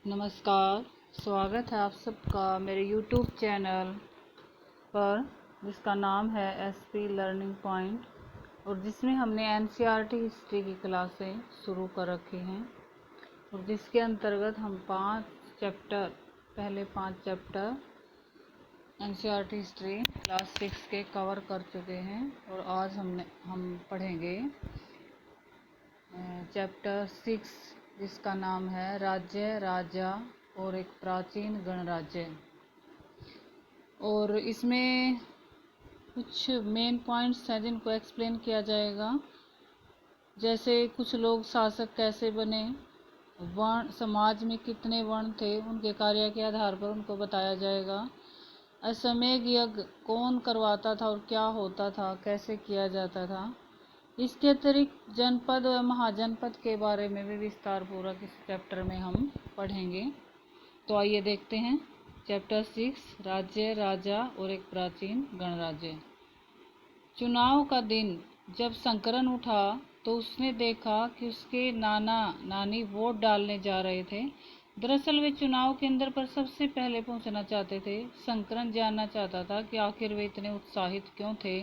नमस्कार। स्वागत है आप सबका मेरे YouTube चैनल पर, जिसका नाम है SP लर्निंग पॉइंट, और जिसमें हमने NCERT हिस्ट्री की क्लासें शुरू कर रखी हैं और जिसके अंतर्गत हम पहले पाँच चैप्टर NCERT हिस्ट्री क्लास 6 के कवर कर चुके हैं। और आज हम पढ़ेंगे चैप्टर 6, जिसका नाम है राज्य, राजा और एक प्राचीन गणराज्य। और इसमें कुछ मेन पॉइंट्स हैं जिनको एक्सप्लेन किया जाएगा, जैसे कुछ लोग शासक कैसे बने, वर्ण समाज में कितने वर्ण थे, उनके कार्य के आधार पर उनको बताया जाएगा। अश्वमेध यज्ञ कौन करवाता था और क्या होता था, कैसे किया जाता था। इसके अतिरिक्त जनपद व महाजनपद के बारे में भी विस्तार पूर्वक इस चैप्टर में हम पढ़ेंगे। तो आइए देखते हैं चैप्टर 6, राज्य, राजा और एक प्राचीन गणराज्य। चुनाव का दिन जब शंकरन उठा तो उसने देखा कि उसके नाना नानी वोट डालने जा रहे थे। दरअसल वे चुनाव केंद्र पर सबसे पहले पहुंचना चाहते थे। शंकरन जानना चाहता था कि आखिर वे इतने उत्साहित क्यों थे।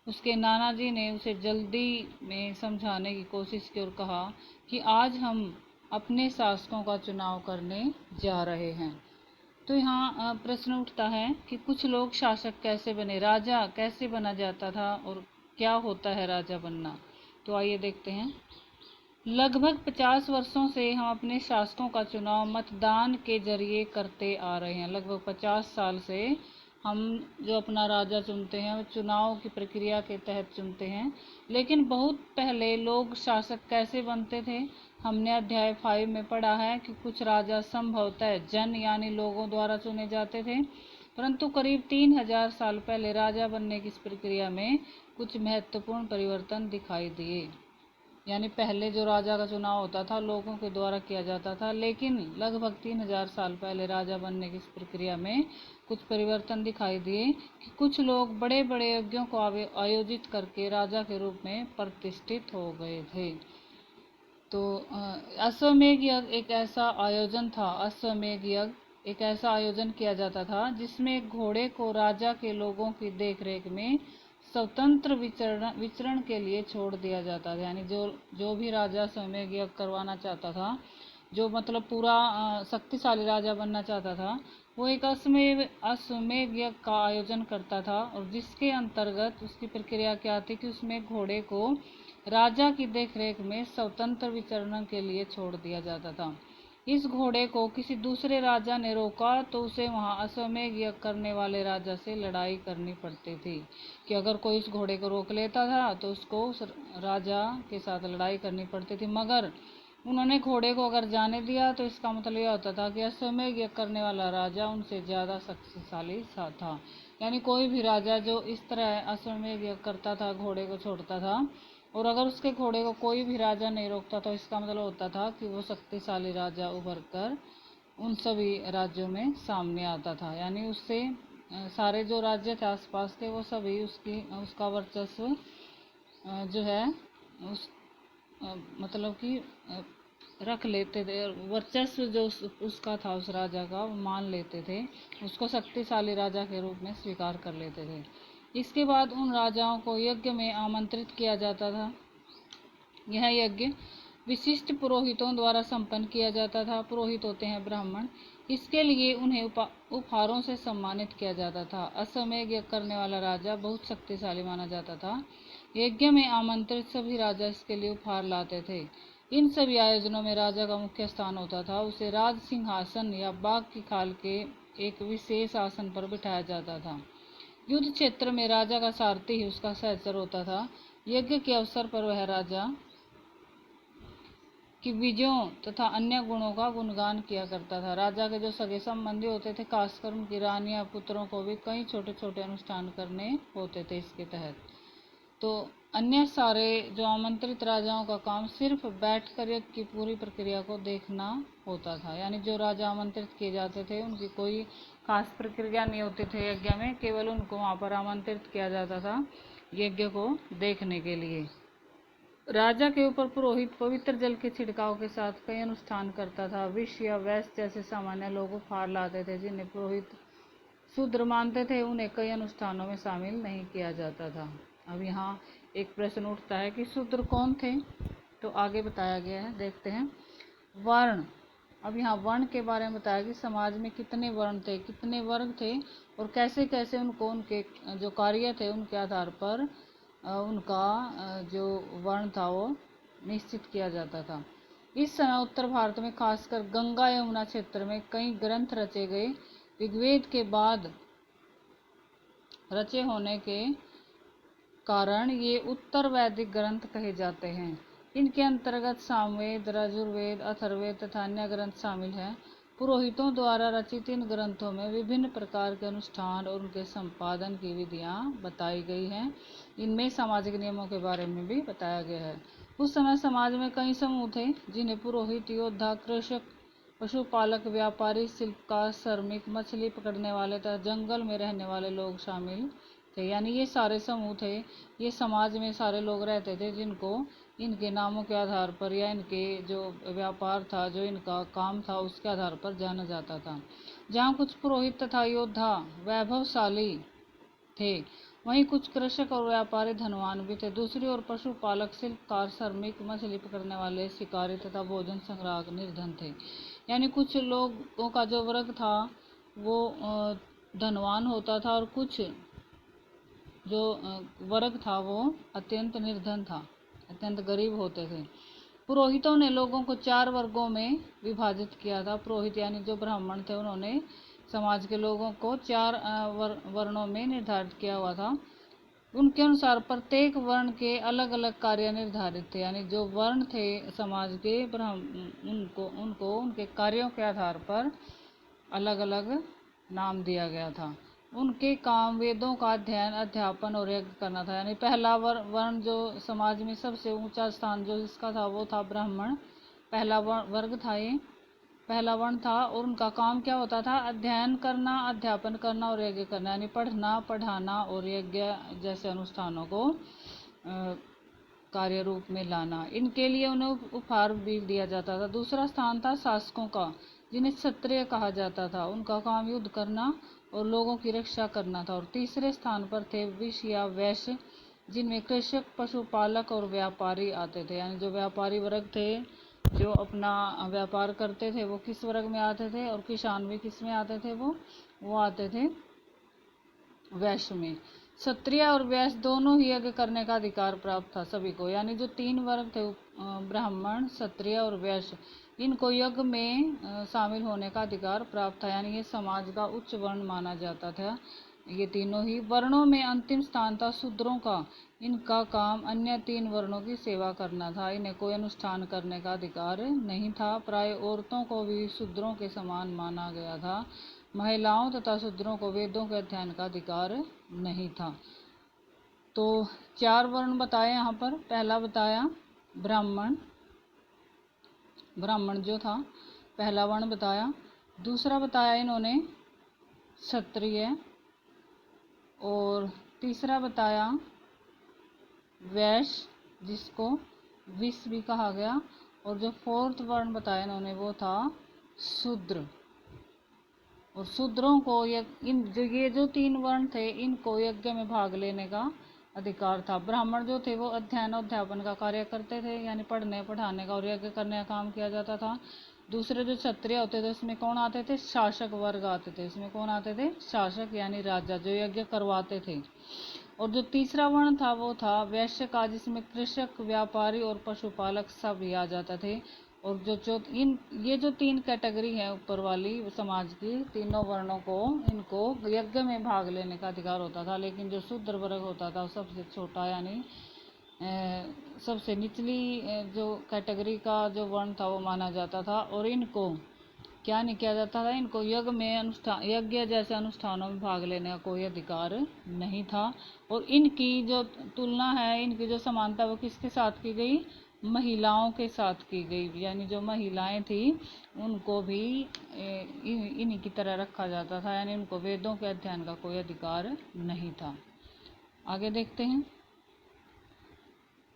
उसके नाना जी ने उसे जल्दी में समझाने की कोशिश की और कहा कि आज हम अपने शासकों का चुनाव करने जा रहे हैं। तो यहाँ प्रश्न उठता है कि कुछ लोग शासक कैसे बने, राजा कैसे बना जाता था और क्या होता है राजा बनना। तो आइए देखते हैं। लगभग 50 वर्षों से हम अपने शासकों का चुनाव मतदान के जरिए करते आ रहे हैं। लगभग 50 साल से हम जो अपना राजा चुनते हैं वो चुनाव की प्रक्रिया के तहत चुनते हैं। लेकिन बहुत पहले लोग शासक कैसे बनते थे, हमने अध्याय 5 में पढ़ा है कि कुछ राजा संभवतः जन यानी लोगों द्वारा चुने जाते थे, परंतु करीब 3000 साल पहले राजा बनने की इस प्रक्रिया में कुछ महत्वपूर्ण परिवर्तन दिखाई दिए। यानी पहले जो राजा का चुनाव होता था लोगों के द्वारा किया जाता था, लेकिन लगभग 3000 साल पहले राजा बनने की इस प्रक्रिया में कुछ परिवर्तन दिखाई दिए कि कुछ लोग बड़े बड़े यज्ञों को आयोजित करके राजा के रूप में प्रतिष्ठित हो गए थे। तो अश्वमेध यज्ञ एक ऐसा आयोजन था। अश्वमेध यज्ञ एक ऐसा आयोजन किया जाता था जिसमें घोड़े को राजा के लोगों की देखरेख में स्वतंत्र विचरण के लिए छोड़ दिया जाता था। यानी जो भी राजा अश्वमेध यज्ञ करवाना चाहता था, जो मतलब पूरा शक्तिशाली राजा बनना चाहता था, वो एक अश्वमेध यज्ञ का आयोजन करता था। और जिसके अंतर्गत उसकी प्रक्रिया क्या थी कि उसमें घोड़े को राजा की देखरेख में स्वतंत्र विचरण के लिए छोड़ दिया जाता था। इस घोड़े को किसी दूसरे राजा ने रोका तो उसे वहां अश्वमेध यज्ञ करने वाले राजा से लड़ाई करनी पड़ती थी। कि अगर कोई उस घोड़े को रोक लेता था तो उसको उस राजा के साथ लड़ाई करनी पड़ती थी। मगर उन्होंने घोड़े को अगर जाने दिया तो इसका मतलब यह होता था कि अश्वमेध यज्ञ करने वाला राजा उनसे ज़्यादा शक्तिशाली था। यानी कोई भी राजा जो इस तरह अश्वमेध यज्ञ करता था, घोड़े को छोड़ता था, और अगर उसके घोड़े को कोई भी राजा नहीं रोकता तो इसका मतलब होता था कि वो शक्तिशाली राजा उभर कर उन सभी राज्यों में सामने आता था। यानी उससे सारे जो राज्य थे आसपास के, वो सभी उसका वर्चस्व जो है उस मतलब कि रख लेते थे। वर्चस्व जो उसका था उस राजा का, वो मान लेते थे, उसको शक्तिशाली राजा के रूप में स्वीकार कर लेते थे। इसके बाद उन राजाओं को यज्ञ में आमंत्रित किया जाता था। यह यज्ञ विशिष्ट पुरोहितों द्वारा संपन्न किया जाता था। पुरोहित होते हैं ब्राह्मण। इसके लिए उन्हें उपहारों से सम्मानित किया जाता था। अश्वमेध यज्ञ करने वाला राजा बहुत शक्तिशाली माना जाता था। यज्ञ में आमंत्रित सभी राजा इसके लिए उपहार लाते थे। इन सभी आयोजनों में राजा का मुख्य स्थान होता था। उसे राज सिंहासन या बाघ की खाल के एक विशेष आसन पर बिठाया जाता था। युद्ध क्षेत्र में राजा का सारथी ही उसका सहचर होता था। यज्ञ के अवसर पर वह राजा की विजयों तथा अन्य गुणों का गुणगान किया करता था। राजा के जो सगे संबंधी होते थे, खासकर उनकी रानी या पुत्रों को भी कई छोटे छोटे अनुष्ठान करने होते थे इसके तहत। तो अन्य सारे जो आमंत्रित राजाओं का काम सिर्फ बैठकर यज्ञ की पूरी प्रक्रिया को देखना होता था। यानी जो राजा आमंत्रित किए जाते थे उनकी कोई खास प्रक्रिया नहीं होती थी यज्ञ में, केवल उनको वहां पर आमंत्रित किया जाता था यज्ञ को देखने के लिए। राजा के ऊपर पुरोहित पवित्र जल के छिड़काव के साथ कई अनुष्ठान करता था। विष या वैश्य जैसे सामान्य लोग उपहार लाते थे जिन्हें पुरोहित शूद्र मानते थे, उन्हें कई अनुष्ठानों में शामिल नहीं किया जाता था। अब यहाँ एक प्रश्न उठता है कि शूद्र कौन थे, तो आगे बताया गया है, देखते हैं। वर्ण, अब यहाँ वर्ण के बारे में बताया कि समाज में कितने वर्ण थे, कितने वर्ग थे और कैसे कैसे उनको उनके जो कार्य थे उनके आधार पर उनका जो वर्ण था वो निश्चित किया जाता था। इस समय उत्तर भारत में खासकर गंगा यमुना क्षेत्र में कई ग्रंथ रचे गए। ऋग्वेद के बाद रचे होने के कारण ये उत्तर वैदिक ग्रंथ कहे जाते हैं। इनके अंतर्गत सामवेद, यजुर्वेद, अथर्ववेद तथा अन्य ग्रंथ शामिल हैं। पुरोहितों द्वारा रचित इन ग्रंथों में विभिन्न प्रकार के अनुष्ठान और उनके संपादन की विधियां बताई गई हैं। इनमें सामाजिक नियमों के बारे में भी बताया गया है। उस समय समाज में कई समूह थे जिन्हें पुरोहित, योद्धा, कृषक, पशुपालक, व्यापारी, शिल्पकार, श्रमिक, मछली पकड़ने वाले तथा जंगल में रहने वाले लोग शामिल थे। यानी ये सारे समूह थे, ये समाज में सारे लोग रहते थे जिनको इनके नामों के आधार पर या इनके जो व्यापार था, जो इनका काम था, उसके आधार पर जाना जाता था। जहाँ कुछ पुरोहित तथा योद्धा वैभवशाली थे, वहीं कुछ कृषक और व्यापारी धनवान भी थे। दूसरी ओर पशुपालक, शिल्पकार, श्रमिक, मछली पकड़ने वाले, शिकारी तथा भोजन संग्राहक निर्धन थे। यानी कुछ लोगों का जो वर्ग था वो धनवान होता था और कुछ जो वर्ग था वो अत्यंत निर्धन था, अत्यंत गरीब होते थे। पुरोहितों ने लोगों को 4 वर्गों में विभाजित किया था। पुरोहित यानी जो ब्राह्मण थे, उन्होंने समाज के लोगों को 4 वर्णों में निर्धारित किया हुआ था। उनके अनुसार प्रत्येक वर्ण के अलग अलग कार्य निर्धारित थे। यानी जो वर्ण थे समाज के उनको उनके कार्यों के आधार पर अलग अलग नाम दिया गया था। उनके काम वेदों का अध्ययन, अध्यापन और यज्ञ करना था। यानी पहला वर्ण जो समाज में सबसे ऊंचा स्थान जो इसका था वो था ब्राह्मण। पहला वर्ग था ये, पहला वर्ण था और उनका काम क्या होता था? अध्ययन करना, अध्यापन करना और यज्ञ करना। यानी पढ़ना, पढ़ाना और यज्ञ जैसे अनुष्ठानों को कार्य रूप में लाना। इनके लिए उन्हें उपहार भी दिया जाता था। दूसरा स्थान था शासकों का, जिन्हें क्षत्रिय कहा जाता था। उनका काम युद्ध करना और लोगों की रक्षा करना था। और तीसरे स्थान पर थे विष या वैश्य, जिनमें कृषक, पशुपालक और व्यापारी आते थे। यानी जो व्यापारी वर्ग थे, जो अपना व्यापार करते थे, वो किस वर्ग में आते थे? और किसान भी किस में आते थे? वो आते थे वैश्य में। क्षत्रिय और वैश्य दोनों ही यज्ञ करने का अधिकार प्राप्त था सभी को। यानी जो 3 वर्ग थे, ब्राह्मण, क्षत्रिय और वैश्य, इनको यज्ञ में शामिल होने का अधिकार प्राप्त था। यानी ये समाज का उच्च वर्ण माना जाता था। ये तीनों ही वर्णों में अंतिम स्थान था शूद्रों का। इनका काम अन्य 3 वर्णों की सेवा करना था। इन्हें कोई अनुष्ठान करने का अधिकार नहीं था। प्राय औरतों को भी शूद्रों के समान माना गया था। महिलाओं तथा शूद्रों को वेदों के अध्ययन का अधिकार नहीं था। तो 4 वर्ण बताए यहाँ पर। पहला बताया ब्राह्मण, ब्राह्मण जो था पहला वर्ण बताया। दूसरा बताया इन्होंने क्षत्रिय, और तीसरा बताया वैश्य, जिसको विष भी कहा गया। और जो 4th वर्ण बताया इन्होंने वो था शूद्र। और शूद्रों को ये जो 3 वर्ण थे, इनको यज्ञ में भाग लेने का अधिकार था। ब्राह्मण जो थे वो अध्ययन और अध्यापन का कार्य करते थे, यानी पढ़ने पढ़ाने का और यज्ञ करने का काम किया जाता था। दूसरे जो क्षत्रिय होते थे उसमें कौन आते थे? शासक वर्ग आते थे। इसमें कौन आते थे? शासक यानी राजा, जो यज्ञ करवाते थे। और जो तीसरा वर्ण था वो था वैश्य का, जिसमें कृषक, व्यापारी और पशुपालक सब ही आ जाते थे। और ये जो 3 कैटेगरी है ऊपर वाली समाज की, तीनों वर्णों को इनको यज्ञ में भाग लेने का अधिकार होता था। लेकिन जो शूद्र वर्ग होता था वो सबसे छोटा, यानी सबसे निचली जो कैटेगरी का जो वर्ण था वो माना जाता था। और इनको क्या नहीं किया जाता था? इनको यज्ञ जैसे अनुष्ठानों में भाग लेने का कोई अधिकार नहीं था। और इनकी जो तुलना है, इनकी जो समानता वो किसके साथ की गई? महिलाओं के साथ की गई। यानी जो महिलाएं थी उनको भी इन्हीं की तरह रखा जाता था। यानी उनको वेदों के अध्ययन का कोई अधिकार नहीं था। आगे देखते हैं।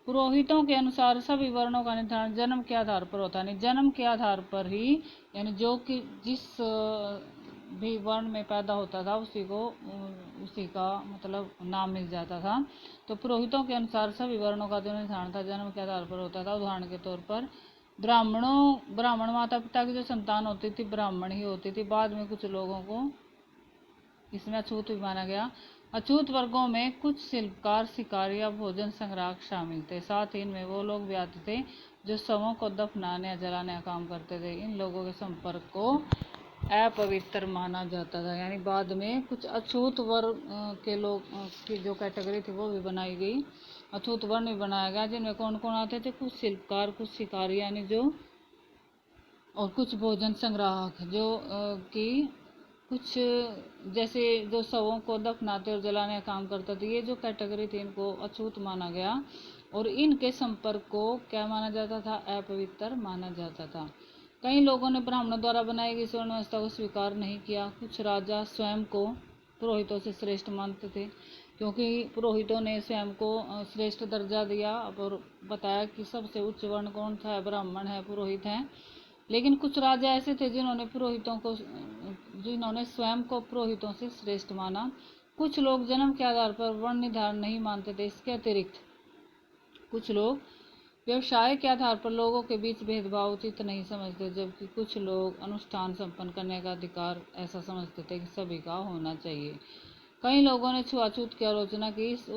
पुरोहितों के अनुसार सभी वर्णों का निर्धारण जन्म के आधार पर होता है, जन्म के आधार पर ही, यानी जो कि जिस भी वर्ण में पैदा होता था उसी का मतलब नाम मिल जाता था। तो पुरोहितों के अनुसार सभी वर्णों का जो निर्धारण था जन्म के आधार पर होता था। उदाहरण के तौर पर ब्राह्मण माता पिता की जो संतान होती थी ब्राह्मण ही होती थी। बाद में कुछ लोगों को इसमें अछूत भी माना गया। अछूत वर्गों में कुछ शिल्पकार, शिकारी या भोजन संग्राहक शामिल थे। साथ ही इनमें वो लोग भी आते थे जो शवों को दफनाने या जलाने का काम करते थे। इन लोगों के संपर्क को अपवित्र माना जाता था। यानी बाद में कुछ अछूत वर्ग के लोग की जो कैटेगरी थी वो भी बनाई गई, अछूत वर्ण भी बनाया गया, जिनमें कौन कौन आते थे? कुछ शिल्पकार, कुछ शिकारी यानी जो, और कुछ भोजन संग्राहक जो कि कुछ जैसे जो शवों को दफनाते और जलाने का काम करते थे। ये जो कैटेगरी थी इनको अछूत माना गया और इनके संपर्क को क्या माना जाता था? अपवित्र माना जाता था। कई लोगों ने ब्राह्मणों द्वारा बनाई गई वर्ण व्यवस्था को स्वीकार नहीं किया। कुछ राजा स्वयं को पुरोहितों से श्रेष्ठ मानते थे, क्योंकि पुरोहितों ने स्वयं को श्रेष्ठ दर्जा दिया और बताया कि सबसे उच्च वर्ण कौन सा है? ब्राह्मण है, पुरोहित हैं। लेकिन कुछ राजा ऐसे थे जिन्होंने स्वयं को पुरोहितों से श्रेष्ठ माना। कुछ लोग जन्म के आधार पर वर्ण निर्धारण नहीं मानते थे। इसके अतिरिक्त कुछ लोग व्यवसाय के आधार पर लोगों के बीच भेदभाव उचित नहीं समझते, जबकि कुछ लोग अनुष्ठान संपन्न करने का अधिकार ऐसा समझते थे कि सभी का होना चाहिए। कई लोगों ने छुआछूत की आलोचना की। इस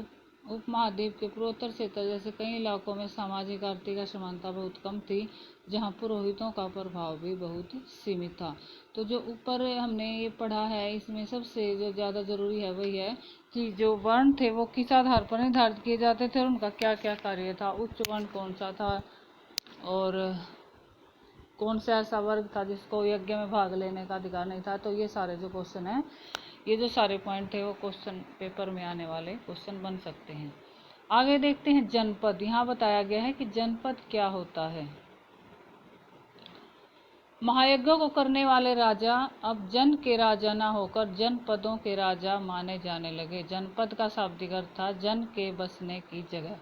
उपमहाद्वीप के पूर्वोत्तर क्षेत्र जैसे कई इलाकों में सामाजिक आर्थिक असमानता बहुत कम थी, जहां पुरोहितों का प्रभाव भी बहुत सीमित था। तो जो ऊपर हमने ये पढ़ा है इसमें सबसे जो ज़्यादा जरूरी है वही है कि जो वर्ण थे वो किस आधार पर निर्धारित किए जाते थे और उनका क्या क्या कार्य था। उच्च वर्ण कौन सा था और कौन सा ऐसा वर्ग था जिसको यज्ञ में भाग लेने का अधिकार नहीं था। तो ये सारे जो क्वेश्चन हैं, ये जो सारे पॉइंट थे वो क्वेश्चन पेपर में आने वाले क्वेश्चन बन सकते हैं। आगे देखते हैं जनपद। यहाँ बताया गया है कि जनपद क्या होता है। महायज्ञों को करने वाले राजा अब जन के राजा न होकर जनपदों के राजा माने जाने लगे। जनपद का शाब्दिक अर्थ था जन के बसने की जगह।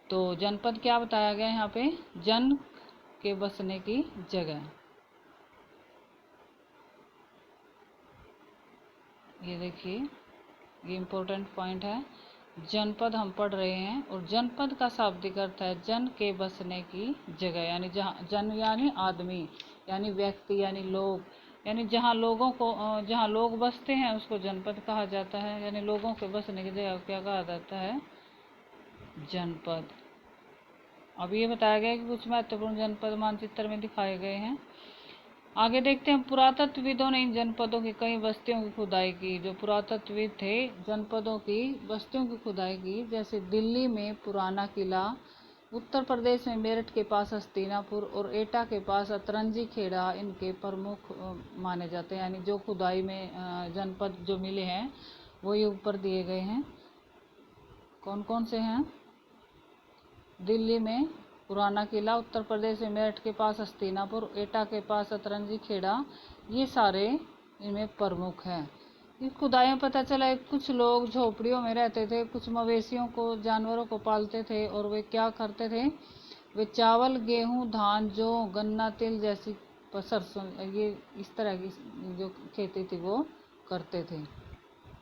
तो जनपद क्या बताया गया यहाँ पे? जन के बसने की जगह। ये देखिए, ये इम्पोर्टेंट पॉइंट है। जनपद हम पढ़ रहे हैं और जनपद का शाब्दिक अर्थ है जन के बसने की जगह। यानी जहाँ जन यानी आदमी, यानी व्यक्ति, यानी लोग, यानी जहाँ लोग बसते हैं उसको जनपद कहा जाता है। यानी लोगों के बसने की जगह क्या कहा जाता है? जनपद। अब ये बताया गया कि कुछ महत्वपूर्ण जनपद मानचित्र में दिखाए गए हैं। आगे देखते हैं, पुरातत्वविदों ने इन जनपदों की कई बस्तियों की खुदाई की। जो पुरातत्वविद थे जनपदों की बस्तियों की खुदाई की, जैसे दिल्ली में पुराना किला, उत्तर प्रदेश में मेरठ के पास हस्तिनापुर और एटा के पास अतरंजी खेड़ा इनके प्रमुख माने जाते हैं। यानी जो खुदाई में जनपद जो मिले हैं वो ये ऊपर दिए गए हैं। कौन कौन से हैं? दिल्ली में पुराना किला, उत्तर प्रदेश में मेरठ के पास हस्तिनापुर, एटा के पास अतरंजी खेड़ा, ये सारे इनमें प्रमुख हैं। इस खुदाई में पता चला है कुछ लोग झोपड़ियों में रहते थे, कुछ मवेशियों को, जानवरों को पालते थे और वे क्या करते थे? वे चावल, गेहूं, धान, जौ, गन्ना, तिल जैसी सरसों, ये इस तरह की जो खेती थी वो करते थे।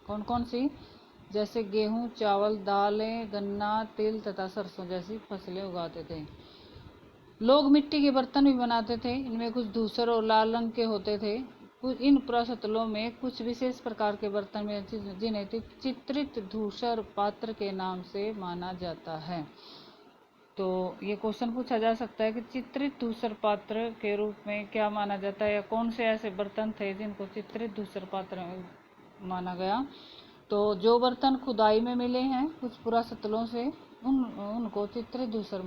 कौन कौन सी? जैसे गेहूं, चावल, दालें, गन्ना, तिल तथा सरसों जैसी फसलें उगाते थे। लोग मिट्टी के बर्तन भी बनाते थे। इनमें कुछ धूसर और लाल रंग के होते थे। इन पुरातत्वों में कुछ विशेष प्रकार के बर्तन में जिन्हें चित्रित धूसर पात्र के नाम से माना जाता है। तो ये क्वेश्चन पूछा जा सकता है कि चित्रित धूसर पात्र के रूप में क्या माना जाता है, या कौन से ऐसे बर्तन थे जिनको चित्रित धूसर पात्र माना गया। तो जो बर्तन खुदाई में मिले हैं कुछ पुरातत्वों से उनको चित्रित धूसर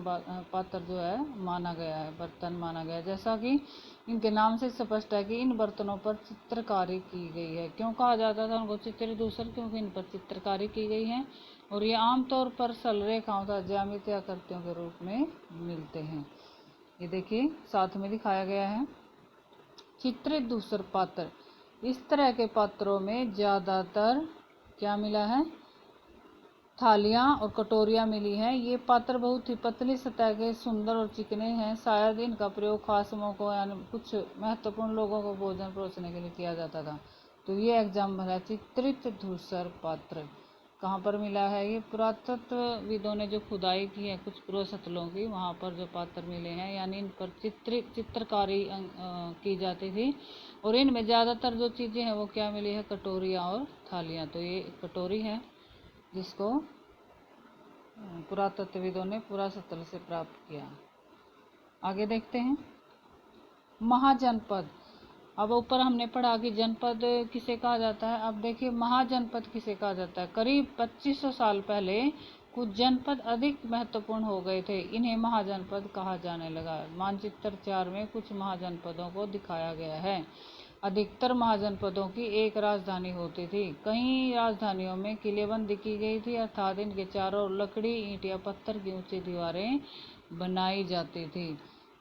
पात्र जो है माना गया है, बर्तन माना गया है। जैसा कि इनके नाम से स्पष्ट है कि इन बर्तनों पर चित्रकारी की गई है। क्यों कहा जाता था उनको चित्रित धूसर? क्योंकि इन पर चित्रकारी की गई है और ये आमतौर पर सरल रेखाओं तथा ज्यामितीय आकृतियों के रूप में मिलते हैं। ये देखिए साथ में दिखाया गया है चित्रित धूसर पात्र। इस तरह के पात्रों में ज्यादातर क्या मिला है? थालियां और कटोरियां मिली हैं। ये पात्र बहुत ही पतली सतह के, सुंदर और चिकने हैं। शायद इनका प्रयोग खास मौकों यानी कुछ महत्वपूर्ण लोगों को भोजन परोसने के लिए किया जाता था। तो ये एग्जाम्पल है चित्रित धूसर पात्र। कहाँ पर मिला है? ये पुरातत्वविदों ने जो खुदाई की है कुछ पुरास्थलों की, वहाँ पर जो पात्र मिले हैं, यानी इन पर चित्रकारी की जाती थी। और इनमें ज़्यादातर जो चीज़ें हैं वो क्या मिली है? कटोरियाँ और थालियाँ। तो ये कटोरी है जिसको पुरातत्वविदों ने पुरास्थल से प्राप्त किया। आगे देखते हैं महाजनपद। अब ऊपर हमने पढ़ा कि जनपद किसे कहा जाता है। अब देखिए महाजनपद किसे कहा जाता है। करीब 2500 साल पहले कुछ जनपद अधिक महत्वपूर्ण हो गए थे, इन्हें महाजनपद कहा जाने लगा। मानचित्र 4 में कुछ महाजनपदों को दिखाया गया है। अधिकतर महाजनपदों की एक राजधानी होती थी। कई राजधानियों में किलेबंदी की गई थी, अर्थात इनके चारों ओर लकड़ी, ईंट या पत्थर की ऊंची दीवारें बनाई जाती थी।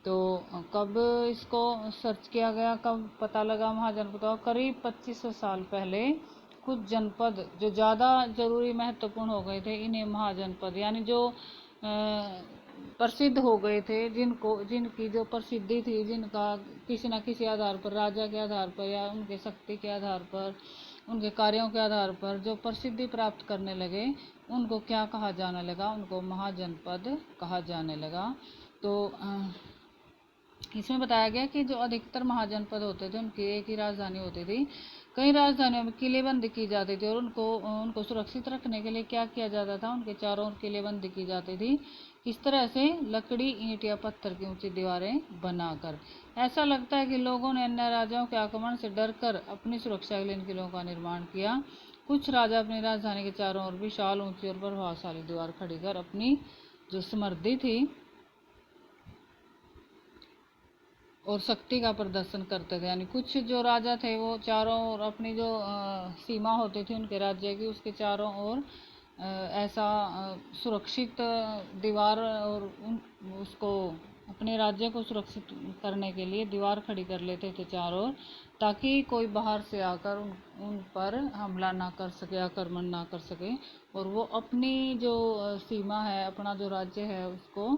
तो कब इसको सर्च किया गया, कब पता लगा महाजनपदों? करीब 2500 साल पहले कुछ जनपद जो ज़्यादा जरूरी महत्वपूर्ण हो गए थे, इन्हें महाजनपद यानी जो प्रसिद्ध हो गए थे, जिनकी जो प्रसिद्धि थी, जिनका किसी न किसी आधार पर, राजा के आधार पर या उनके शक्ति के आधार पर, उनके कार्यों के आधार पर जो प्रसिद्धि प्राप्त करने लगे, उनको क्या कहा जाने लगा? उनको महाजनपद कहा जाने लगा। तो इसमें बताया गया कि जो अधिकतर महाजनपद होते थे उनकी एक ही राजधानी होती थी। कई राजधानियों में किलेबंदी की जाती थी और उनको सुरक्षित रखने के लिए क्या किया जाता था? उनके चारों ओर किलेबंदी की जाती थी। किस तरह से? लकड़ी, ईंट या पत्थर की ऊंची दीवारें बनाकर। ऐसा लगता है कि लोगों ने अन्य राजाओं के आक्रमण से डरकर अपनी सुरक्षा के लिए इन किलों का निर्माण किया। कुछ राजा अपनी राजधानी के चारों ओर विशाल, ऊंची और प्रभावशाली दीवार खड़ी कर अपनी जो समृद्धि थी और शक्ति का प्रदर्शन करते थे। यानी कुछ जो राजा थे वो चारों ओर अपनी जो सीमा होती थी उनके राज्य की, उसके चारों ओर ऐसा सुरक्षित दीवार और उसको अपने राज्य को सुरक्षित करने के लिए दीवार खड़ी कर लेते थे चारों ओर, ताकि कोई बाहर से आकर उन पर हमला ना कर सके, आक्रमण ना कर सके, और वो अपनी जो सीमा है, अपना जो राज्य है, उसको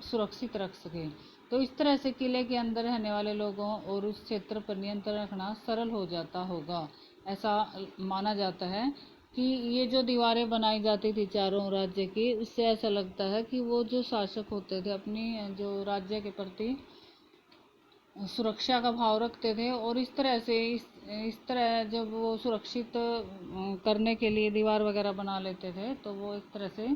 सुरक्षित रख सके। तो इस तरह से किले के अंदर रहने वाले लोगों और उस क्षेत्र पर नियंत्रण रखना सरल हो जाता होगा। ऐसा माना जाता है कि ये जो दीवारें बनाई जाती थी चारों राज्य की, उससे ऐसा लगता है कि वो जो शासक होते थे अपनी जो राज्य के प्रति सुरक्षा का भाव रखते थे, और इस तरह से इस तरह जब वो सुरक्षित करने के लिए दीवार वगैरह बना लेते थे, तो वो एक तरह से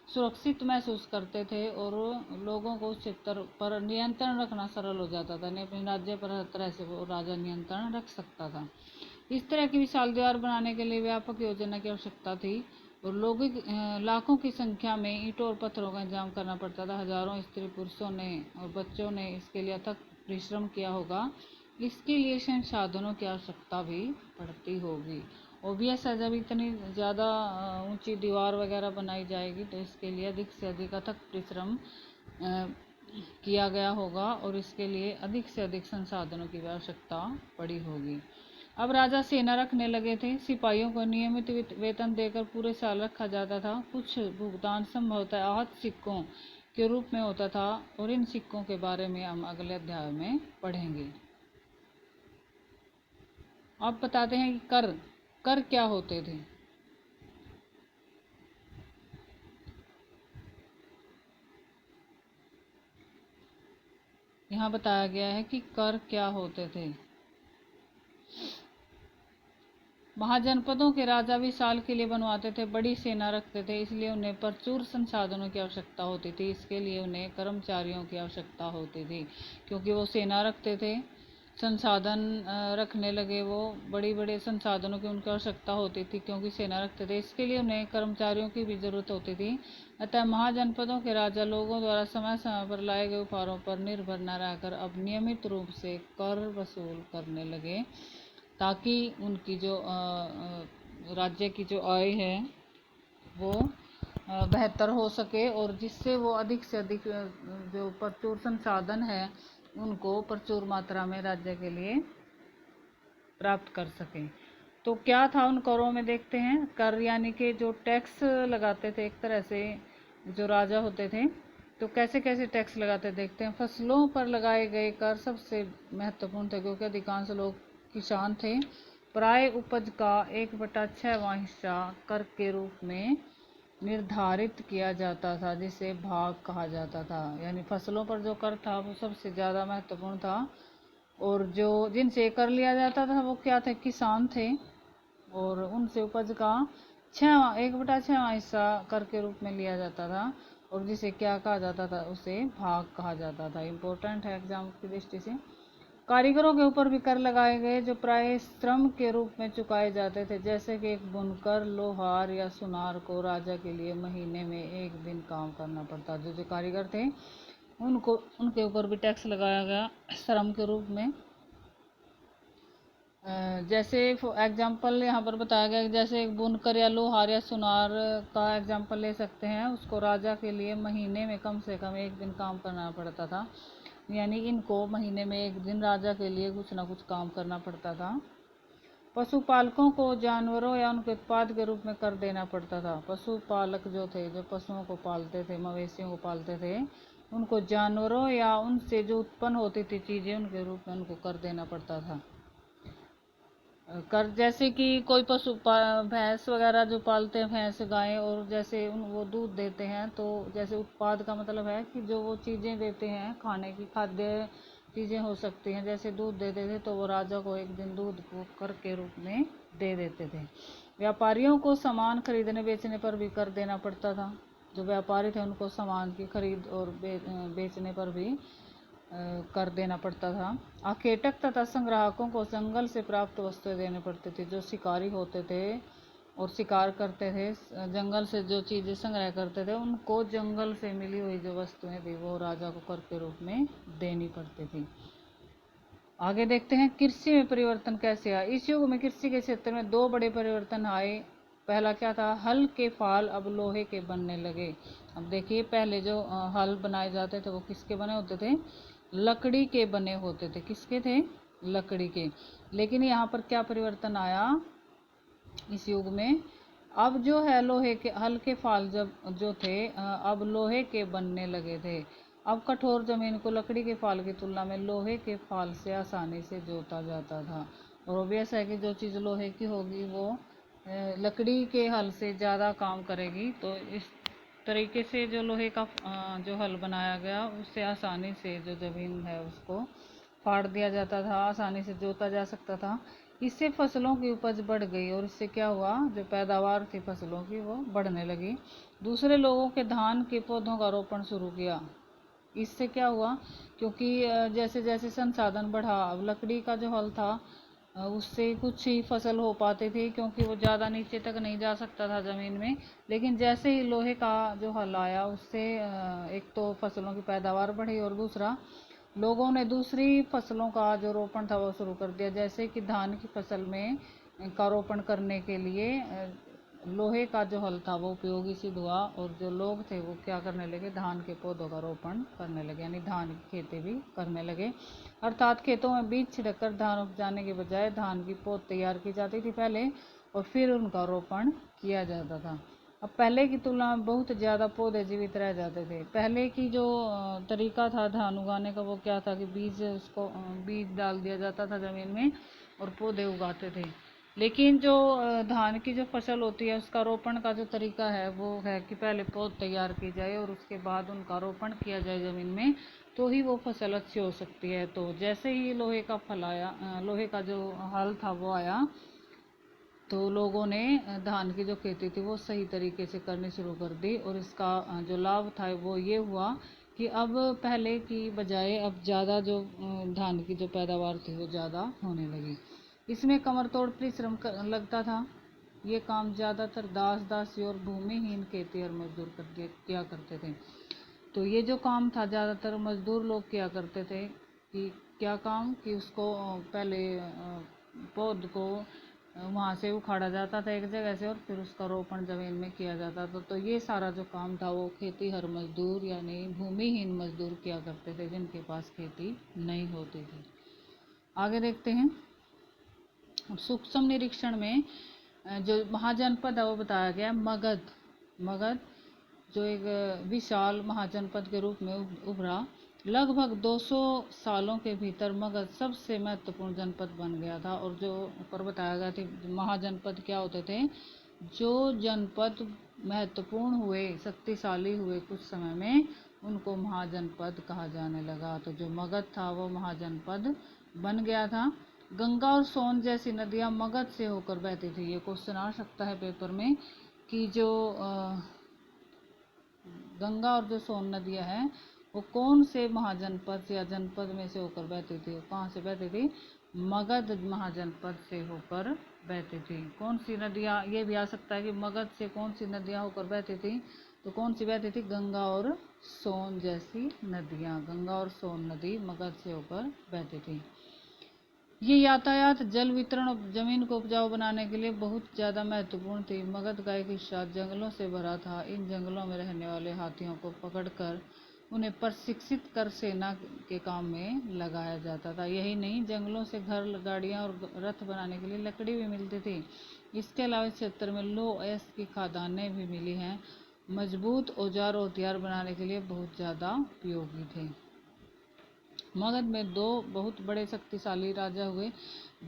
सुरक्षित महसूस करते थे और लोगों को उस क्षेत्र पर नियंत्रण रखना सरल हो जाता था। अपने राज्य पर हर तरह से वो राजा नियंत्रण रख सकता था। इस तरह की विशाल दीवार बनाने के लिए व्यापक योजना की आवश्यकता थी और लोगों लाखों की संख्या में ईंटों और पत्थरों का इंतजाम करना पड़ता था। हजारों स्त्री पुरुषों ने और बच्चों ने इसके लिए अथक परिश्रम किया होगा। इसके लिए संसाधनों की आवश्यकता भी पड़ती होगी। ओबियस है, जब इतनी ज़्यादा ऊंची दीवार वगैरह बनाई जाएगी तो इसके लिए अधिक से अधिक अथक परिश्रम किया गया होगा और इसके लिए अधिक से अधिक संसाधनों की आवश्यकता पड़ी होगी। अब राजा सेना रखने लगे थे। सिपाहियों को नियमित वेतन देकर पूरे साल रखा जाता था। कुछ भुगतान संभवतः आहत सिक्कों के रूप में होता था और इन सिक्कों के बारे में हम अगले अध्याय में पढ़ेंगे। अब बताते हैं कि कर क्या होते थे। यहाँ बताया गया है कि कर क्या होते थे। महाजनपदों के राजा विशाल किले बनवाते थे, बड़ी सेना रखते थे, इसलिए उन्हें प्रचुर संसाधनों की आवश्यकता होती थी। इसके लिए उन्हें कर्मचारियों की आवश्यकता होती थी, क्योंकि वो सेना रखते थे, संसाधन रखने लगे, वो बड़ी बड़े संसाधनों की उनकी आवश्यकता होती थी क्योंकि सेना रखते थे। इसके लिए उन्हें कर्मचारियों की भी जरूरत होती थी। अतः महाजनपदों के राजा लोगों द्वारा समय समय पर लाए गए उपहारों पर निर्भर न रहकर अब नियमित रूप से कर वसूल करने लगे, ताकि उनकी जो राज्य की जो आय है वो बेहतर हो सके और जिससे वो अधिक से अधिक जो प्रचुर संसाधन है उनको प्रचुर मात्रा में राज्य के लिए प्राप्त कर सकें। तो क्या था उन करों में, देखते हैं। कर यानी कि जो टैक्स लगाते थे एक तरह से जो राजा होते थे, तो कैसे कैसे टैक्स लगाते देखते हैं। फसलों पर लगाए गए कर सबसे महत्वपूर्ण थे, क्योंकि अधिकांश लोग किसान थे। प्राय उपज का 1/6वां हिस्सा कर के रूप में निर्धारित किया जाता था, जिसे भाग कहा जाता था। यानी फसलों पर जो कर था वो सबसे ज़्यादा महत्वपूर्ण था, और जो जिनसे कर लिया जाता था वो क्या थे, किसान थे। और उनसे उपज का 1/6वां हिस्सा कर के रूप में लिया जाता था, और जिसे क्या कहा जाता था, उसे भाग कहा जाता था। इम्पोर्टेंट है एग्जाम की दृष्टि से। कारीगरों के ऊपर भी कर लगाए गए, जो प्राय श्रम के रूप में चुकाए जाते थे। जैसे कि एक बुनकर, लोहार या सुनार को राजा के लिए महीने में 1 दिन काम करना पड़ता। जो जो कारीगर थे उनको, उनके ऊपर भी टैक्स लगाया गया श्रम के रूप में। जैसे एग्जाम्पल यहाँ पर बताया गया, जैसे एक बुनकर या लोहार या सुनार का एग्जाम्पल ले सकते हैं। उसको राजा के लिए महीने में कम से कम 1 दिन काम करना पड़ता था। यानी इनको महीने में 1 दिन राजा के लिए कुछ ना कुछ काम करना पड़ता था। पशुपालकों को जानवरों या उनके उत्पाद के रूप में कर देना पड़ता था। पशुपालक जो थे, जो पशुओं को पालते थे, मवेशियों को पालते थे, उनको जानवरों या उनसे जो उत्पन्न होती थी चीज़ें, उनके रूप में उनको कर देना पड़ता था। कर जैसे कि कोई पशु भैंस वगैरह जो पालते हैं, भैंस गायें, और जैसे वो दूध देते हैं, तो जैसे उत्पाद का मतलब है कि जो वो चीज़ें देते हैं, खाने की खाद्य चीज़ें हो सकती हैं। जैसे दूध देते थे तो वो राजा को 1 दिन दूध को कर के रूप में दे देते थे। व्यापारियों को सामान खरीदने बेचने पर भी कर देना पड़ता था। जो व्यापारी थे उनको सामान की खरीद और बेचने पर भी कर देना पड़ता था। आखेटक तथा संग्राहकों को जंगल से प्राप्त वस्तुएं देने पड़ती थी। जो शिकारी होते थे और शिकार करते थे, जंगल से जो चीज़ें संग्रह करते थे, उनको जंगल से मिली हुई जो वस्तुएं थी वो राजा को कर के रूप में देनी पड़ती थी। आगे देखते हैं कृषि में परिवर्तन कैसे आया। इस युग में कृषि के क्षेत्र में 2 बड़े परिवर्तन आए। पहला क्या था, हल के फाल अब लोहे के बनने लगे। अब देखिए, पहले जो हल बनाए जाते थे वो किसके बने होते थे, लकड़ी के बने होते थे। किसके थे, लकड़ी के। लेकिन यहाँ पर क्या परिवर्तन आया इस युग में, अब जो है लोहे के हल के फाल जब जो थे अब लोहे के बनने लगे थे। अब कठोर जमीन को लकड़ी के फाल की तुलना में लोहे के फाल से आसानी से जोता जाता था। और ऑब्वियस है कि जो चीज़ लोहे की होगी वो लकड़ी के हल से ज़्यादा काम करेगी। तो इस तरीके से जो लोहे का जो हल बनाया गया, उससे आसानी से जो ज़मीन है उसको फाड़ दिया जाता था, आसानी से जोता जा सकता था। इससे फसलों की उपज बढ़ गई, और इससे क्या हुआ, जो पैदावार थी फसलों की वो बढ़ने लगी। दूसरे लोगों के धान के पौधों का रोपण शुरू किया। इससे क्या हुआ, क्योंकि जैसे जैसे संसाधन बढ़ा, अब लकड़ी का जो हल था उससे कुछ ही फसल हो पाती थी, क्योंकि वो ज़्यादा नीचे तक नहीं जा सकता था ज़मीन में। लेकिन जैसे ही लोहे का जो हल आया, उससे एक तो फसलों की पैदावार बढ़ी, और दूसरा लोगों ने दूसरी फसलों का जो रोपण था वो शुरू कर दिया। जैसे कि धान की फसल में का रोपण करने के लिए लोहे का जो हल था वो उपयोगी सिद्ध हुआ, और जो लोग थे वो क्या करने लगे, धान के पौधों का रोपण करने लगे, यानी धान की खेती भी करने लगे। अर्थात खेतों में बीज छिड़ककर धान उपजाने के बजाय धान की पौध तैयार की जाती थी पहले, और फिर उनका रोपण किया जाता था। अब पहले की तुलना में बहुत ज़्यादा पौधे जीवित रह जाते थे। पहले की जो तरीका था धान उगाने का, वो क्या था कि बीज डाल दिया जाता था ज़मीन में और पौधे उगाते थे। लेकिन जो धान की जो फसल होती है उसका रोपण का जो तरीका है वो है कि पहले पौध तैयार की जाए और उसके बाद उनका रोपण किया जाए ज़मीन में, तो ही वो फसल अच्छी हो सकती है। तो जैसे ही लोहे का फल आया, लोहे का जो हल था वो आया, तो लोगों ने धान की जो खेती थी वो सही तरीके से करनी शुरू कर दी। और इसका जो लाभ था वो ये हुआ कि अब पहले की बजाय अब ज़्यादा जो धान की जो पैदावार थी वो ज़्यादा होने लगी। इसमें कमर तोड़ परिश्रम लगता था। ये काम ज़्यादातर दासी और भूमिहीन खेतीहर मजदूर किया करते थे। तो ये जो काम था ज़्यादातर मजदूर लोग किया करते थे। कि क्या काम, कि उसको पहले पौध को वहाँ से उखाड़ा जाता था एक जगह से, और फिर उसका रोपण ज़मीन में किया जाता था। तो ये सारा जो काम था वो खेतीहर मजदूर यानी भूमिहीन मजदूर किया करते थे, जिनके पास खेती नहीं होती थी। आगे देखते हैं। सूक्ष्म निरीक्षण में जो महाजनपद है वो बताया गया मगध। मगध जो एक विशाल महाजनपद के रूप में उभरा। लगभग 200 सालों के भीतर मगध सबसे महत्वपूर्ण जनपद बन गया था। और जो ऊपर बताया गया था महाजनपद क्या होते थे, जो जनपद महत्वपूर्ण हुए, शक्तिशाली हुए कुछ समय में, उनको महाजनपद कहा जाने लगा। तो जो मगध था वो महाजनपद बन गया था। गंगा और सोन जैसी नदियां मगध से होकर बहती थी। ये क्वेश्चन आ सकता है पेपर में कि जो गंगा और जो सोन नदियां हैं वो कौन से महाजनपद या जनपद में से होकर बहती थी, कहाँ से बहती थी, मगध महाजनपद से होकर बहती थी। कौन सी नदियाँ, ये भी आ सकता है कि मगध से कौन सी नदियाँ होकर बहती थी, तो कौन सी बहती थी, गंगा और सोन जैसी नदियाँ। गंगा और सोन नदी मगध से होकर बहती थी। ये यातायात, जल वितरण और जमीन को उपजाऊ बनाने के लिए बहुत ज़्यादा महत्वपूर्ण थी। मगध का एक हिस्सा जंगलों से भरा था। इन जंगलों में रहने वाले हाथियों को पकड़कर उन्हें प्रशिक्षित कर सेना के काम में लगाया जाता था। यही नहीं, जंगलों से घर, गाड़ियां और रथ बनाने के लिए लकड़ी भी मिलती थी। इसके अलावा इस क्षेत्र में लौह अयस्क की खदानें भी मिली हैं। मजबूत औजार और हथियार बनाने के लिए बहुत ज़्यादा उपयोगी थे। मगध में दो बहुत बड़े शक्तिशाली राजा हुए।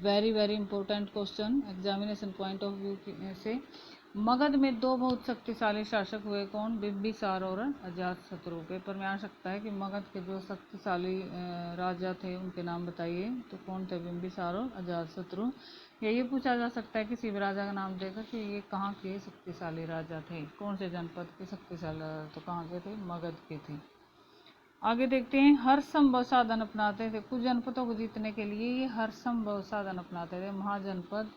Very very important question examination point of view से। मगध में दो बहुत शक्तिशाली शासक हुए, कौन, बिंबिसार और अजातशत्रु। पेपर में आ सकता है कि मगध के जो शक्तिशाली राजा थे उनके नाम बताइए, तो कौन थे, बिंबिसार और अजातशत्रु। या ये पूछा जा सकता है किसी भी राजा का नाम देकर कि ये कहाँ के शक्तिशाली राजा थे, कौन से जनपद के शक्तिशाली राजा, तो कहाँ के थे, मगध के थे। आगे देखते हैं, हर संभव साधन अपनाते थे। कुछ जनपदों को जीतने के लिए ये हर संभव साधन अपनाते थे। महाजनपद,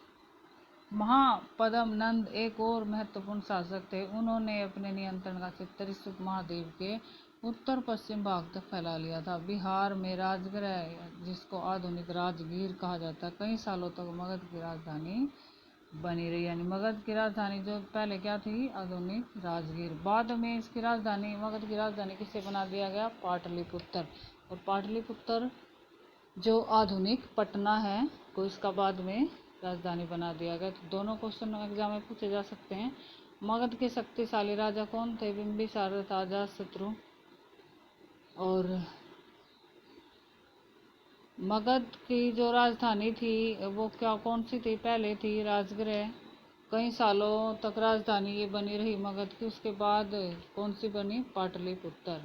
महापद्म नंद एक और महत्वपूर्ण शासक थे। उन्होंने अपने नियंत्रण का क्षेत्र इस उपमहाद्वीप के उत्तर पश्चिम भाग तक फैला लिया था। बिहार में राजगृह, जिसको आधुनिक राजगीर कहा जाता है, कई सालों तक मगध की राजधानी बनी रही। यानी मगध की राजधानी जो पहले क्या थी, आधुनिक राजगीर। बाद में इसकी राजधानी, मगध की राजधानी किससे बना दिया गया, पाटलिपुत्र। और पाटलिपुत्र जो आधुनिक पटना है को इसका बाद में राजधानी बना दिया गया। तो दोनों क्वेश्चन एग्जाम में पूछे जा सकते हैं। मगध के शक्तिशाली राजा कौन थे, बिंबिसार तथा अजातशत्रु। और मगध की जो राजधानी थी वो क्या, कौन सी थी, पहले थी राजगृह, कई सालों तक राजधानी ये बनी रही मगध की। उसके बाद कौन सी बनी, पाटलिपुत्र।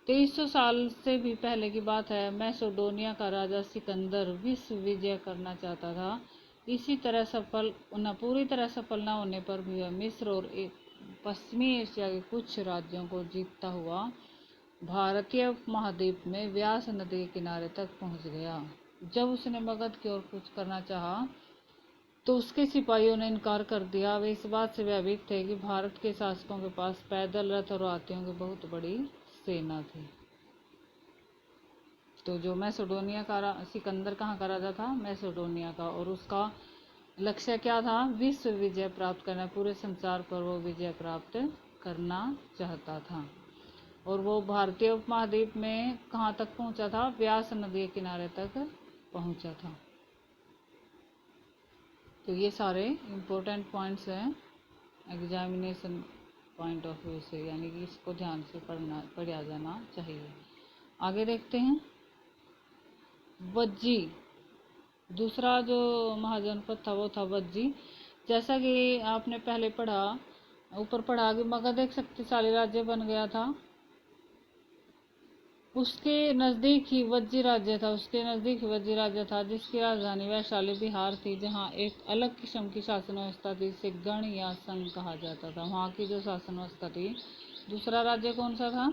2300 साल से भी पहले की बात है। मैसेडोनिया का राजा सिकंदर विश्व विजय करना चाहता था। इसी तरह पूरी तरह सफल न होने पर भी वह मिस्र और पश्चिमी एशिया के कुछ राज्यों को जीतता हुआ भारतीय उपमहाद्वीप में व्यास नदी के किनारे तक पहुंच गया। जब उसने मगध की ओर कूच करना चाहा तो उसके सिपाहियों ने इनकार कर दिया। वे इस बात से भयभीत थे कि भारत के शासकों के पास पैदल, रथ और हाथियों की बहुत बड़ी सेना थी। तो जो मैसेडोनिया का सिकंदर कहाँ का राजा था, मैसेडोनिया का, और उसका लक्ष्य क्या था, विश्व विजय प्राप्त करना, पूरे संसार पर वो विजय प्राप्त करना चाहता था। और वो भारतीय उपमहाद्वीप में कहाँ तक पहुँचा था, व्यास नदी के किनारे तक पहुँचा था। तो ये सारे इम्पोर्टेंट पॉइंट्स हैं एग्जामिनेशन पॉइंट ऑफ व्यू से, यानी कि इसको ध्यान से पढ़ा जाना चाहिए। आगे देखते हैं, वज्जी, दूसरा जो महाजनपद था वो था वज्जी। जैसा कि आपने पहले पढ़ा, ऊपर पढ़ा कि मगध एक शक्तिशाली राज्य बन गया था। उसके नज़दीक ही वज्जी राज्य था, जिसकी राजधानी वैशाली बिहार थी, जहाँ एक अलग किस्म की शासन व्यवस्था थी, जिसे गण या संघ कहा जाता था। वहाँ की जो शासन व्यवस्था थी, दूसरा राज्य कौन सा था,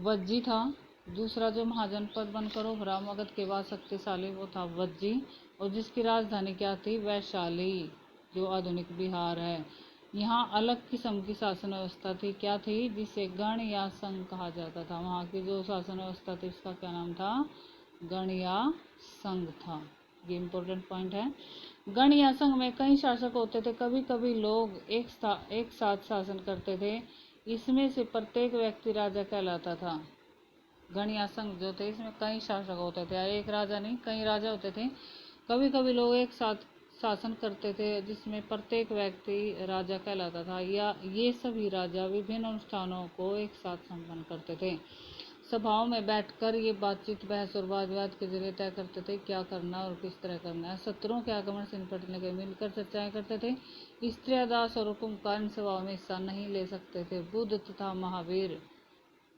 वज्जी था। दूसरा जो महाजनपद बनकर उभरा मगध के बाद शक्तिशाली, वो था वज्जी, और जिसकी राजधानी क्या थी, वैशाली, जो आधुनिक बिहार है। यहाँ अलग किस्म की शासन व्यवस्था थी, क्या थी, जिसे गण या संघ कहा जाता था। वहाँ की जो शासन व्यवस्था थी उसका क्या नाम था, गण या संघ था। ये इम्पोर्टेंट पॉइंट है। गण या संघ में कई शासक होते थे। कभी कभी लोग एक साथ शासन करते थे। इसमें से प्रत्येक व्यक्ति राजा कहलाता था। गण या संघ जो थे इसमें कई शासक होते थे, एक राजा नहीं, कई राजा होते थे। कभी कभी लोग एक साथ शासन करते थे, जिसमें प्रत्येक व्यक्ति राजा कहलाता था, या ये सभी राजा विभिन्न अनुष्ठानों को एक साथ संपन्न करते थे। सभाओं में बैठकर ये बातचीत, बहस और वाद विवाद के जरिए तय करते थे क्या करना और किस तरह करना है। शत्रुओं के आक्रमण से निपटने के मिलकर चर्चाएं करते थे। स्त्रियां, दास और हुकुमकार इन सभाओं में हिस्सा नहीं ले सकते थे। बुद्ध तथा महावीर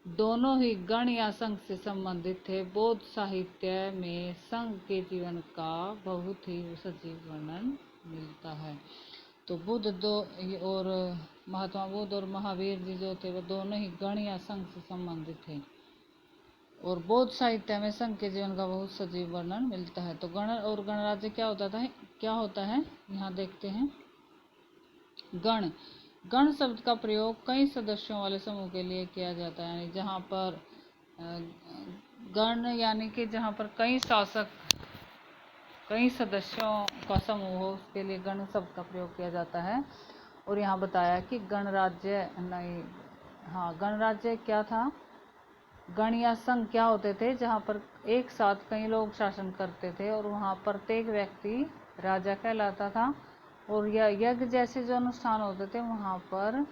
दोनों ही गण या संघ से संबंधित थे। बौद्ध साहित्य में संघ के जीवन का बहुत ही सजीव वर्णन मिलता है। तो बुद्ध दो और महात्मा बुद्ध और महावीर जी जो थे वो दोनों ही गण या संघ से संबंधित थे, और बौद्ध साहित्य में संघ के जीवन का बहुत सजीव वर्णन मिलता है। तो गण और गणराज्य क्या होता है यहाँ देखते हैं। गण शब्द का प्रयोग कई सदस्यों वाले समूह के लिए किया जाता है, यानी जहाँ पर गण यानी कि जहाँ पर कई शासक, कई सदस्यों का समूह हो, उसके लिए गण शब्द का प्रयोग किया जाता है। और यहाँ बताया कि गणराज्य नहीं, हाँ गणराज्य क्या था, गण या संघ क्या होते थे जहाँ पर एक साथ कई लोग शासन करते थे और वहाँ प्रत्येक व्यक्ति राजा कहलाता था, और यज्ञ जैसे जो अनुष्ठान होते थे वहाँ पर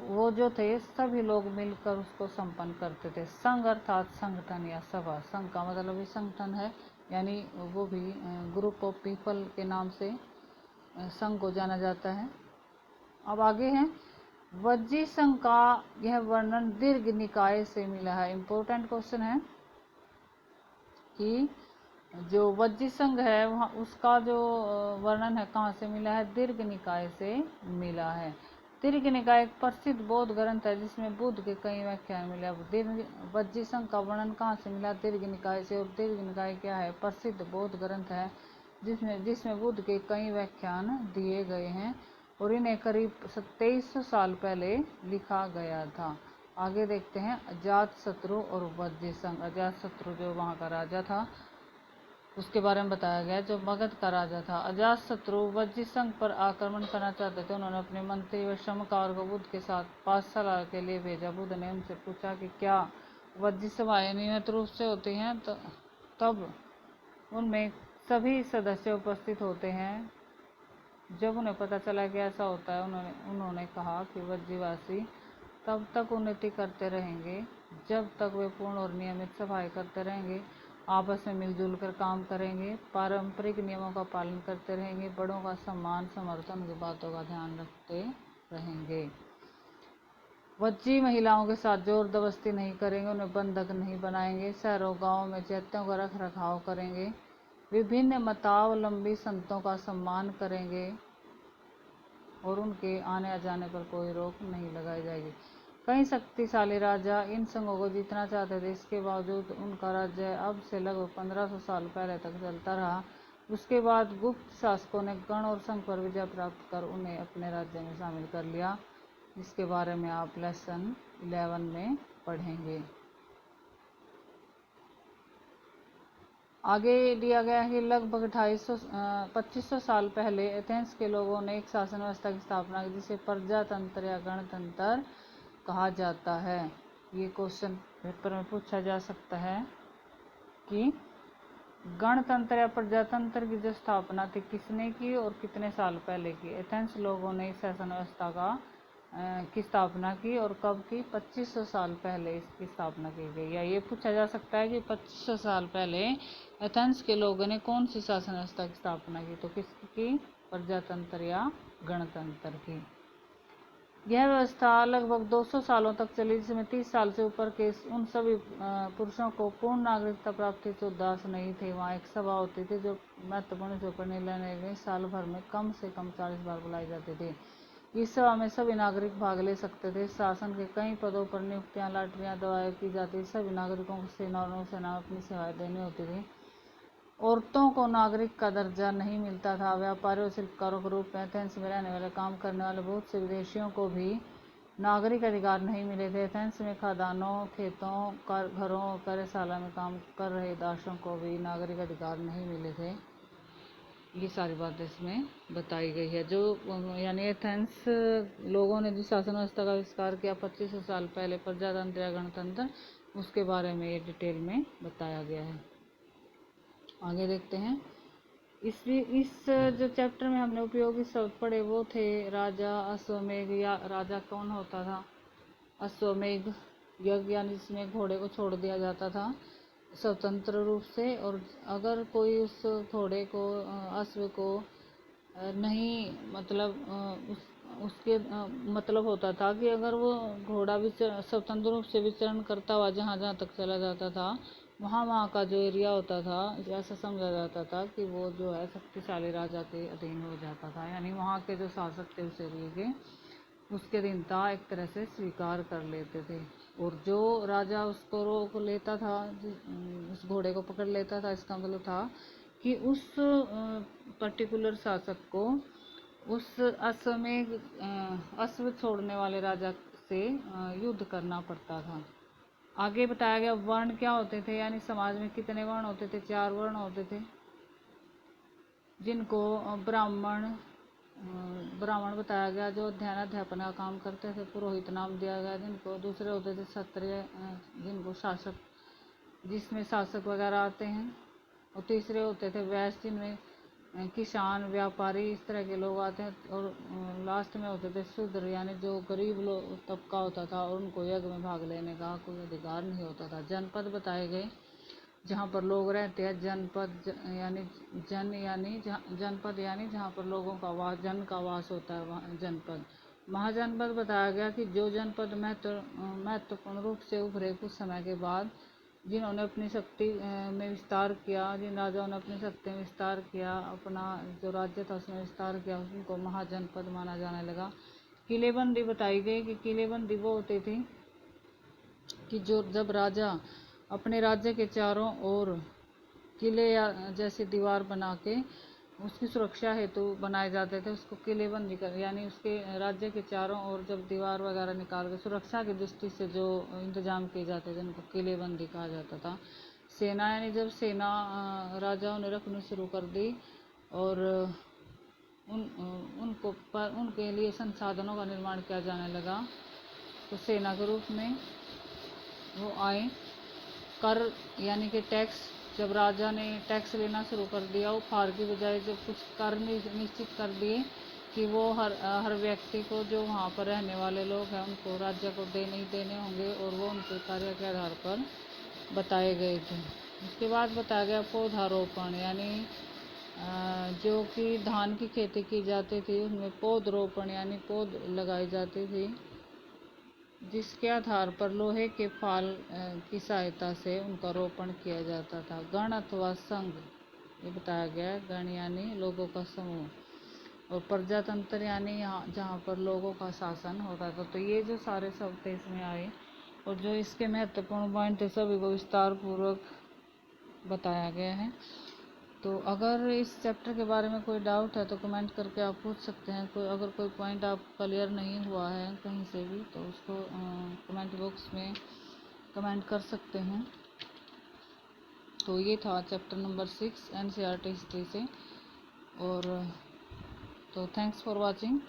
वो जो थे सभी लोग मिलकर उसको संपन्न करते थे। संघ अर्थात संगठन या सभा, संघ का मतलब भी संगठन है, यानी वो भी ग्रुप ऑफ पीपल के नाम से संघ को जाना जाता है। अब आगे है वज्जी संघ का यह वर्णन दीर्घ निकाय से मिला है। इम्पोर्टेंट क्वेश्चन है कि जो वज्जी संघ है वहाँ उसका जो वर्णन है कहाँ से मिला है, दीर्घ निकाय से मिला है। दीर्घ निकाय एक प्रसिद्ध बौद्ध ग्रंथ है जिसमें बुद्ध के कई व्याख्यान मिले। अब वज्जी संघ का वर्णन कहाँ से मिला, दीर्घ निकाय से। और दीर्घ निकाय क्या है, प्रसिद्ध बौद्ध ग्रंथ है जिसमें बुद्ध के कई व्याख्यान दिए गए हैं, और इन्हें करीब 2300 साल पहले लिखा गया था। आगे देखते हैं अजातशत्रु और वज्जी संघ। अजातशत्रु जो वहाँ का राजा था उसके बारे में बताया गया, जो मगध का राजा था। अजातशत्रु वज्जी संघ पर आक्रमण करना चाहते थे। उन्होंने अपने मंत्री व श्रमकार को बुद्ध के साथ 5 साल के लिए भेजा। बुद्ध ने उनसे पूछा कि क्या वज्जी सभाएं नियमित रूप से होती हैं, तब उनमें सभी सदस्य उपस्थित होते हैं। जब उन्हें पता चला कि ऐसा होता है, उन्होंने कहा कि वज्जीवासी तब तक उन्नति करते रहेंगे जब तक वे पूर्ण और नियमित सभाएं करते रहेंगे, आपस में मिलजुल कर काम करेंगे, पारंपरिक नियमों का पालन करते रहेंगे, बड़ों का सम्मान समर्थन की बातों का ध्यान रखते रहेंगे। वज्जी महिलाओं के साथ जोर दबस्ती नहीं करेंगे, उन्हें बंधक नहीं बनाएंगे, शहरों गाँव में चैत्यों का रख रखाव करेंगे, विभिन्न मतावलंबी संतों का सम्मान करेंगे और उनके आने जाने पर कोई रोक नहीं लगाई जाएगी। कई शक्तिशाली राजा इन संघों को जीतना चाहते थे। इसके बावजूद उनका राज्य अब से लगभग 1500 साल पहले तक चलता रहा। उसके बाद गुप्त शासकों ने गण और संघ पर विजय प्राप्त कर उन्हें अपने राज्य में शामिल कर लिया। इसके बारे में आप लेसन 11 में पढ़ेंगे। आगे दिया गया है कि लगभग 2500 साल पहले एथेंस के लोगों ने एक शासन व्यवस्था की स्थापना की जिसे प्रजातंत्र या गणतंत्र कहा जाता है। ये क्वेश्चन पेपर में पूछा जा सकता है कि गणतंत्र या प्रजातंत्र की जो स्थापना थी किसने की और कितने साल पहले की। एथेंस लोगों ने इस शासन व्यवस्था की स्थापना की और कब की, 2500 साल पहले इसकी स्थापना की गई। या ये पूछा जा सकता है कि 2500 साल पहले एथेंस के लोगों ने कौन सी शासन व्यवस्था की स्थापना की, तो किसकी की, प्रजातंत्र या गणतंत्र की। यह व्यवस्था लगभग 200 सालों तक चली, जिसमें 30 साल से ऊपर के उन सभी पुरुषों को पूर्ण नागरिकता प्राप्त थी जो दास नहीं थे। वहाँ एक सभा होती थी जो महत्वपूर्ण के ऊपर निर्णय लेने में साल भर में कम से कम 40 बार बुलाई जाती थी। इस सभा में सभी नागरिक भाग ले सकते थे। शासन के कई पदों पर नियुक्तियां, लॉटरियां दवाएं की जाती। सभी नागरिकों को सेना और नौसेना में अपनी सेवाएं देनी होती थी। औरतों को नागरिक का दर्जा नहीं मिलता था। व्यापारियों, शिल्पकारों के रूप में एथेंस में रहने वाले काम करने वाले बहुत से विदेशियों को भी नागरिक अधिकार नहीं मिले थे। एथेंस में खदानों, खेतों, घरों और कार्यशाला में काम कर रहे दासों को भी नागरिक अधिकार नहीं मिले थे। ये सारी बातें इसमें बताई गई है। जो यानी एथेंस लोगों ने जिस शासन व्यवस्था का आविष्कार किया 2500 साल पहले, प्रजातंत्र या गणतंत्र, उसके बारे में ये डिटेल में बताया गया है। आगे देखते हैं इस जो चैप्टर में हमने उपयोगी शब्द पढ़े वो थे राजा, अश्वमेघ, या राजा कौन होता था, अश्वमेघ यज्ञ यानी जिसमें घोड़े को छोड़ दिया जाता था स्वतंत्र रूप से, और अगर कोई उस घोड़े को अश्व को नहीं मतलब उसके मतलब होता था कि अगर वो घोड़ा स्वतंत्र रूप से विचरण करता हुआ जहाँ जहाँ तक चला जाता था वहाँ का जो एरिया होता था, ऐसा समझा जाता था कि वो जो है शक्तिशाली राजा के अधीन हो जाता था, यानी वहाँ के जो शासक थे उस एरिया के उसके अधीन था, एक तरह से स्वीकार कर लेते थे। और जो राजा उसको रोक लेता था, उस घोड़े को पकड़ लेता था, इसका मतलब था कि उस पर्टिकुलर शासक को उस अश्व छोड़ने वाले राजा से युद्ध करना पड़ता था। आगे बताया गया वर्ण क्या होते थे, यानी समाज में कितने वर्ण होते थे, 4 वर्ण होते थे, जिनको ब्राह्मण बताया गया जो अध्ययन अध्यापन का काम करते थे, पुरोहित नाम दिया गया जिनको, दूसरे होते थे क्षत्रिय जिनको शासक, जिसमें शासक वगैरह आते हैं, और तीसरे होते थे वैश्य जिनमें किसान व्यापारी इस तरह के लोग आते हैं, और लास्ट में होते थे शूद्र यानी जो गरीब लोग तबका होता था और उनको यज्ञ में भाग लेने का कोई अधिकार नहीं होता था। जनपद बताए गए जहाँ पर लोग रहते हैं, जनपद यानी जनपद यानी जहाँ पर लोगों का वास, जन का वास होता है वहाँ जनपद। महाजनपद बताया गया कि जो जनपद महत्वपूर्ण रूप से उभरे कुछ समय के बाद, जिन्होंने अपनी शक्ति में विस्तार किया, जिन राजाओं ने अपनी शक्ति में विस्तार किया, अपना जो राज्य था उसमें विस्तार किया, उनको महाजनपद माना जाने लगा। किलेबंदी बताई गई कि किलेबंदी वो होते थे कि जो जब राजा अपने राज्य के चारों ओर किले या जैसे दीवार बना के उसकी सुरक्षा हेतु बनाए जाते थे, उसको किलेबंदी कर, यानी उसके राज्य के चारों ओर जब दीवार वगैरह निकाल के सुरक्षा की दृष्टि से जो इंतजाम किए जाते थे उनको किलेबंदी कहा जाता था। सेना यानी जब सेना राजाओं ने रखनी शुरू कर दी और उनके लिए संसाधनों का निर्माण किया जाने लगा, तो सेना के रूप में वो आए। कर यानी कि टैक्स, जब राजा ने टैक्स लेना शुरू कर दिया, उपहार की बजाय जब कुछ कर निश्चित कर दिए कि वो हर व्यक्ति को, जो वहाँ पर रहने वाले लोग हैं उनको राज्य को देने ही देने होंगे, और वो उनके कार्य के आधार पर बताए गए थे। उसके बाद बताया गया पौधारोपण, यानी जो कि धान की खेती की जाती थी उसमें पौधरोपण यानी पौध लगाई जाती थी, जिसके आधार पर लोहे के फाल की सहायता से उनका रोपण किया जाता था। गण अथवा संघ, ये बताया गया है, गण यानी लोगों का समूह, और प्रजातंत्र यानी यहाँ जहाँ पर लोगों का शासन होता था। तो ये जो सारे शब्द थे इसमें आए, और जो इसके महत्वपूर्ण पॉइंट थे सभी को विस्तार पूर्वक बताया गया है। तो अगर इस चैप्टर के बारे में कोई डाउट है तो कमेंट करके आप पूछ सकते हैं। अगर कोई पॉइंट आप क्लियर नहीं हुआ है कहीं से भी तो उसको कमेंट बॉक्स में कमेंट कर सकते हैं। तो ये था चैप्टर नंबर 6 एनसीईआरटी हिस्ट्री से। और तो थैंक्स फॉर वाचिंग।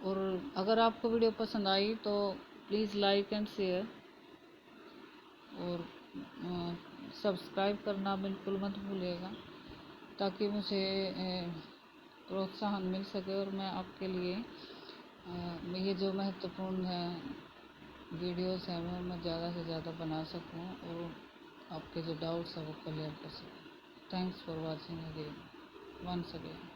और अगर आपको वीडियो पसंद आई तो प्लीज़ लाइक एंड शेयर, और सब्सक्राइब करना बिल्कुल मत भूलिएगा, ताकि मुझे प्रोत्साहन मिल सके और मैं आपके लिए ये जो महत्वपूर्ण है वीडियोस हैं वो मैं ज़्यादा से ज़्यादा बना सकूं और आपके जो डाउट्स हैं वो क्लियर कर सकूं। Thanks for watching again once again.